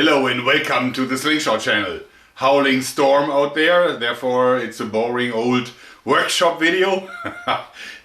Hello and welcome to the Slingshot channel. Howling storm out there, therefore it's a boring old workshop video.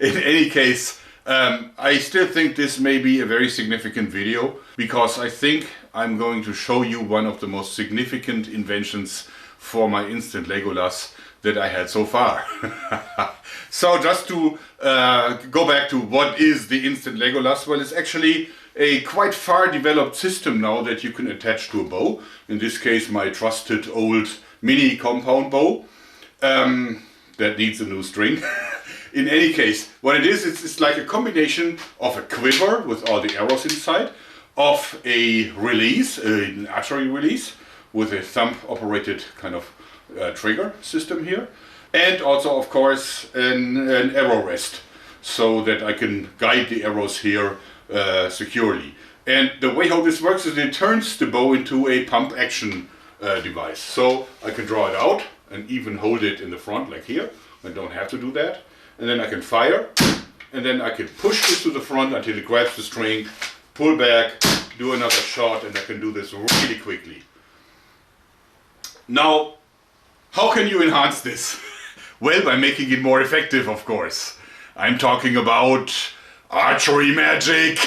In any case, I still think this may be a very significant video because I think I'm going to show you one of the most significant inventions for my instant Legolas that I had so far. So just to go back to what is the instant Legolas, well, it's actually a quite far developed system now that you can attach to a bow. In this case, my trusted old mini compound bow that needs a new string. In any case, what it is, it's like a combination of a quiver with all the arrows inside, of a release, an archery release with a thumb operated kind of trigger system here, and also of course an arrow rest so that I can guide the arrows here securely. And the way how this works is it turns the bow into a pump action device. So I can draw it out and even hold it in the front like here. I don't have to do that. And then I can fire, and then I can push this to the front until it grabs the string, pull back, do another shot, and I can do this really quickly. Now, how can you enhance this? Well, by making it more effective, of course. I'm talking about archery magic.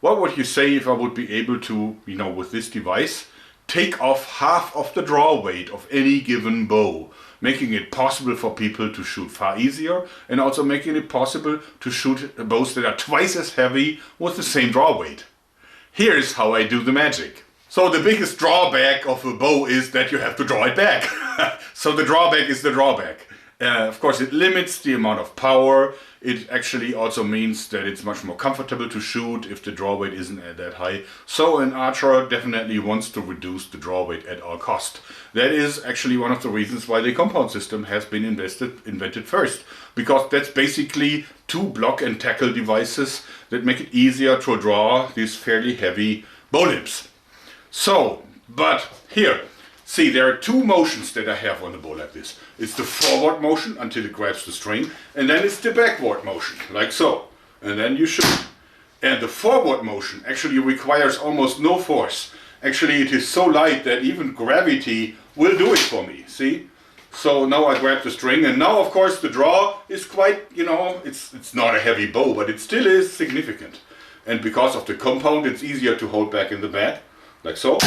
What would you say if I would be able to, with this device, take off half of the draw weight of any given bow, making it possible for people to shoot far easier and also making it possible to shoot bows that are twice as heavy with the same draw weight. Here's how I do the magic. So the biggest drawback of a bow is that you have to draw it back. So the drawback is the drawback. Of course, it limits the amount of power. It actually also means that it's much more comfortable to shoot if the draw weight isn't that high. So an archer definitely wants to reduce the draw weight at all cost. That is actually one of the reasons why the compound system has been invented first. Because that's basically two block and tackle devices that make it easier to draw these fairly heavy bow limbs. So, but here, see, there are two motions that I have on the bow like this. It's the forward motion until it grabs the string, and then it's the backward motion, like so. And then you shoot. And the forward motion actually requires almost no force. Actually, it is so light that even gravity will do it for me, see? So now I grab the string, and now of course the draw is quite, it's not a heavy bow, but it still is significant. And because of the compound, it's easier to hold back in the back, like so.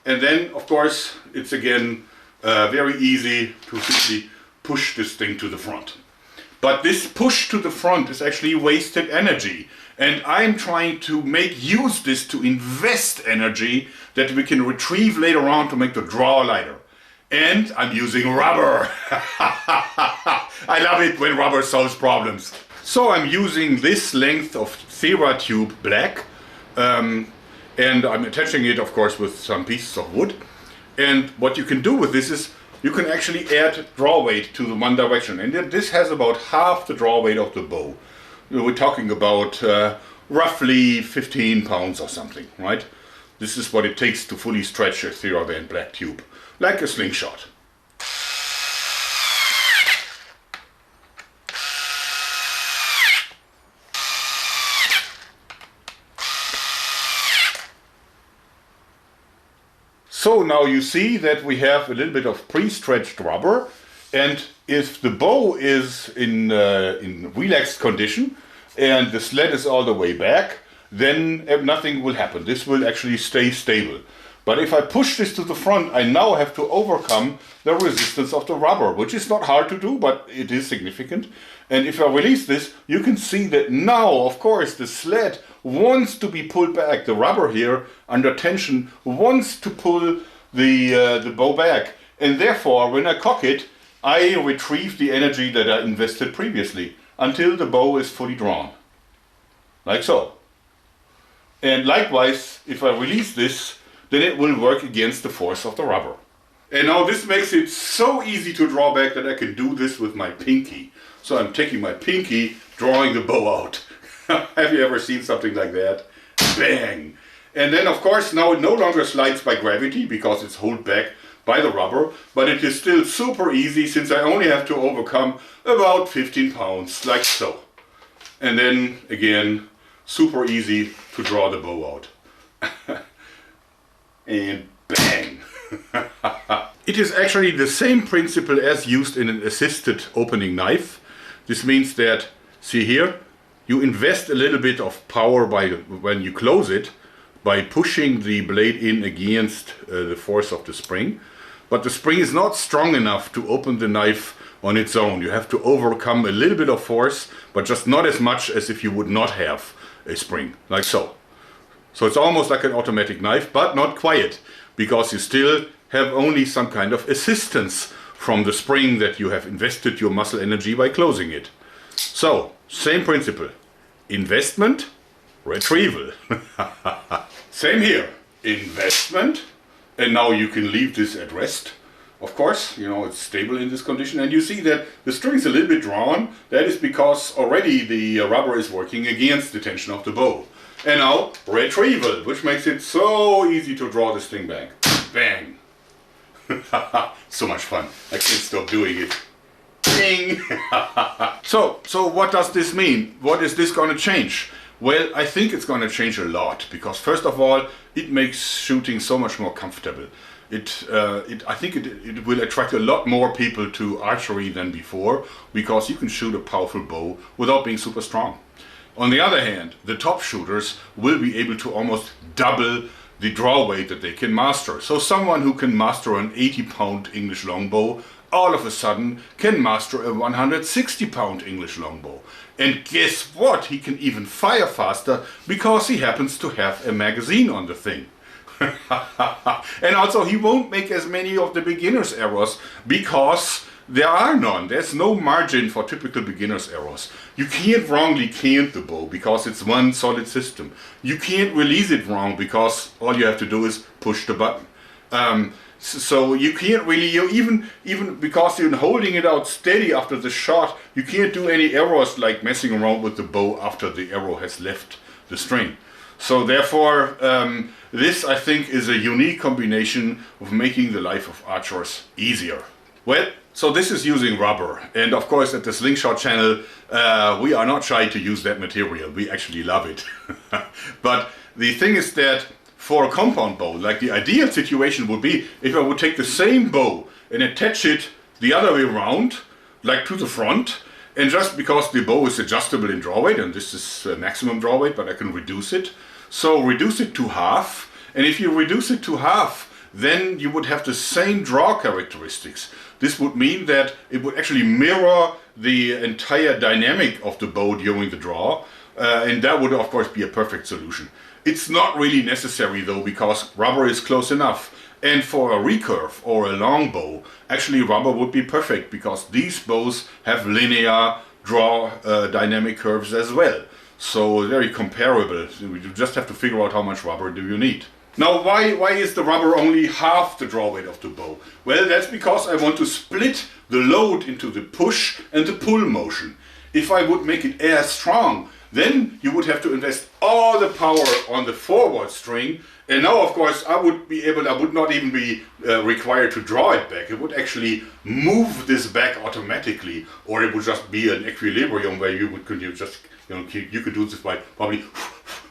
And then, of course, it's again very easy to simply push this thing to the front. But this push to the front is actually wasted energy. And I'm trying to make use this to invest energy that we can retrieve later on to make the draw lighter. And I'm using rubber. I love it when rubber solves problems. So I'm using this length of TheraTube black. And I'm attaching it, of course, with some pieces of wood. And what you can do with this is you can actually add draw weight to the one direction. And this has about half the draw weight of the bow. We're talking about roughly 15 pounds or something, right? This is what it takes to fully stretch a TheraBand black tube, like a slingshot. So now you see that we have a little bit of pre-stretched rubber, and if the bow is in relaxed condition and the sled is all the way back, then nothing will happen. This will actually stay stable. But if I push this to the front, I now have to overcome the resistance of the rubber, which is not hard to do, but it is significant. And if I release this, you can see that now, of course, the sled wants to be pulled back. The rubber here, under tension, wants to pull the bow back. And therefore, when I cock it, I retrieve the energy that I invested previously until the bow is fully drawn. Like so. And likewise, if I release this, then it will work against the force of the rubber. And now this makes it so easy to draw back that I can do this with my pinky. So I'm taking my pinky, drawing the bow out. Have you ever seen something like that? Bang! And then of course now it no longer slides by gravity because it's held back by the rubber, but it is still super easy since I only have to overcome about 15 pounds, like so. And then again, super easy to draw the bow out. and bang. It is actually the same principle as used in an assisted opening knife. This means that, see here, you invest a little bit of power when you close it by pushing the blade in against the force of the spring. But the spring is not strong enough to open the knife on its own. You have to overcome a little bit of force, but just not as much as if you would not have a spring, like so. So it's almost like an automatic knife, but not quite, because you still have only some kind of assistance from the spring that you have invested your muscle energy by closing it. So, same principle. Investment, retrieval. Same here. Investment, and now you can leave this at rest. Of course, you know, it's stable in this condition, and you see that the string is a little bit drawn. That is because already the rubber is working against the tension of the bow. And now, retrieval, which makes it so easy to draw this thing back. Bang! So much fun. I can't stop doing it. Ding! So what does this mean? What is this going to change? Well, I think it's going to change a lot, because first of all, it makes shooting so much more comfortable. I think it will attract a lot more people to archery than before, because you can shoot a powerful bow without being super strong. On the other hand, the top shooters will be able to almost double the draw weight that they can master. So someone who can master an 80-pound English longbow all of a sudden can master a 160-pound English longbow. And guess what? He can even fire faster because he happens to have a magazine on the thing. And also he won't make as many of the beginner's errors because there are none. There's no margin for typical beginner's errors. You can't wrongly cant the bow because it's one solid system. You can't release it wrong because all you have to do is push the button. So you can't really, even because you're holding it out steady after the shot, you can't do any errors like messing around with the bow after the arrow has left the string. So therefore, this I think is a unique combination of making the life of archers easier. Well, so this is using rubber, and of course at the Slingshot channel we are not shy to use that material. We actually love it. But the thing is that for a compound bow, like the ideal situation would be if I would take the same bow and attach it the other way around, like to the front, and just because the bow is adjustable in draw weight, and this is maximum draw weight, but I can reduce it. So reduce it to half, and if you reduce it to half, then you would have the same draw characteristics. This would mean that it would actually mirror the entire dynamic of the bow during the draw, and that would of course be a perfect solution. It's not really necessary though, because rubber is close enough. And for a recurve or a long bow, actually rubber would be perfect, because these bows have linear draw dynamic curves as well. So very comparable. You just have to figure out how much rubber do you need. Now why is the rubber only half the draw weight of the bow? Well, that's because I want to split the load into the push and the pull motion. If I would make it as strong, then you would have to invest all the power on the forward string, and now of course I would not even be required to draw it back. It would actually move this back automatically, or it would just be an equilibrium where you could do this by probably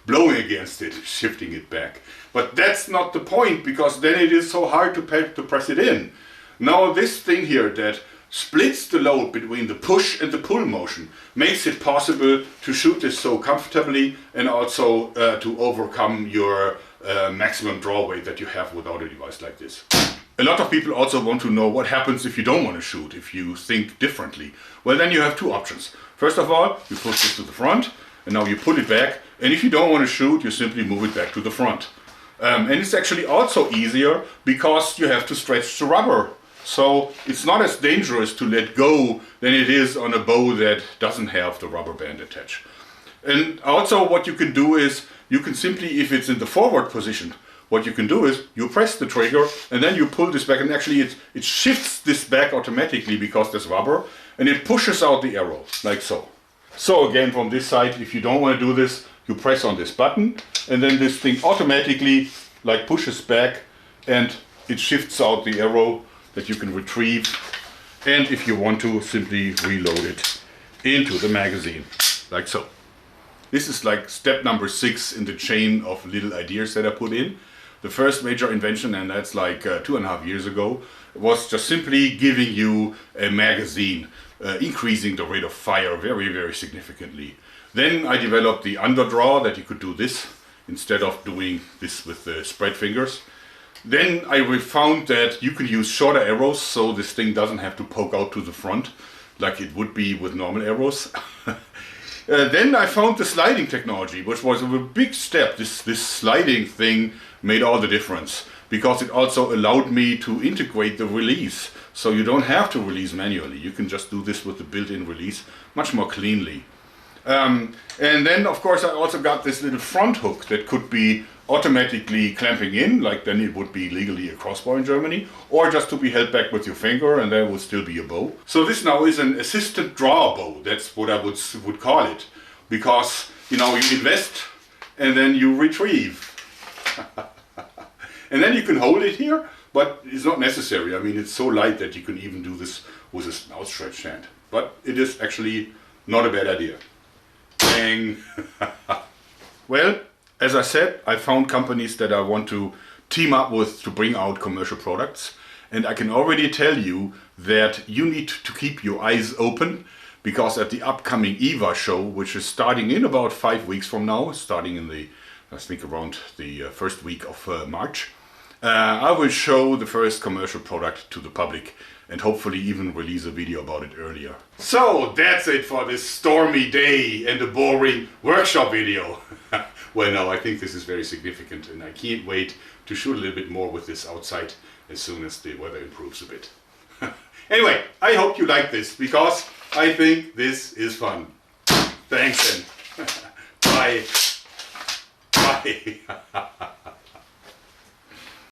blowing against it, shifting it back. But that's not the point, because then it is so hard to press it in. Now this thing here that splits the load between the push and the pull motion makes it possible to shoot this so comfortably, and also to overcome your maximum draw weight that you have without a device like this. A lot of people also want to know what happens if you don't want to shoot, if you think differently. Well, then you have two options. First of all, you push this to the front, and now you pull it back, and if you don't want to shoot, you simply move it back to the front. And it's actually also easier because you have to stretch the rubber. So it's not as dangerous to let go than it is on a bow that doesn't have the rubber band attached. And also what you can do is, you can simply, if it's in the forward position, what you can do is you press the trigger and then you pull this back, and actually it shifts this back automatically because there's rubber, and it pushes out the arrow, like so. So again, from this side, if you don't want to do this, you press on this button, and then this thing automatically like pushes back, and it shifts out the arrow that you can retrieve, and if you want to, simply reload it into the magazine, like so. This is like step number 6 in the chain of little ideas that I put in. the first major invention, and that's like 2.5 years ago, was just simply giving you a magazine, increasing the rate of fire very, very significantly. Then I developed the underdraw, that you could do this instead of doing this with the spread fingers. Then I found that you can use shorter arrows, so this thing doesn't have to poke out to the front like it would be with normal arrows. Then I found the sliding technology, which was a big step. This sliding thing made all the difference, because it also allowed me to integrate the release. So you don't have to release manually. You can just do this with the built-in release much more cleanly. And then, of course, I also got this little front hook that could be automatically clamping in, like then it would be legally a crossbow in Germany, or just to be held back with your finger and there would still be a bow. So this now is an assistant draw bow, that's what I would call it, because, you know, you invest and then you retrieve. And then you can hold it here, but it's not necessary. I mean, it's so light that you can even do this with an outstretched hand. But it is actually not a bad idea. Bang! Well, as I said, I found companies that I want to team up with to bring out commercial products. And I can already tell you that you need to keep your eyes open, because at the upcoming EVA show, which is starting in about 5 weeks from now, starting in the, I think around the first week of March, I will show the first commercial product to the public and hopefully even release a video about it earlier. So that's it for this stormy day and a boring workshop video. Well, no, I think this is very significant and I can't wait to shoot a little bit more with this outside as soon as the weather improves a bit. Anyway, I hope you like this, because I think this is fun. Thanks and bye. Bye.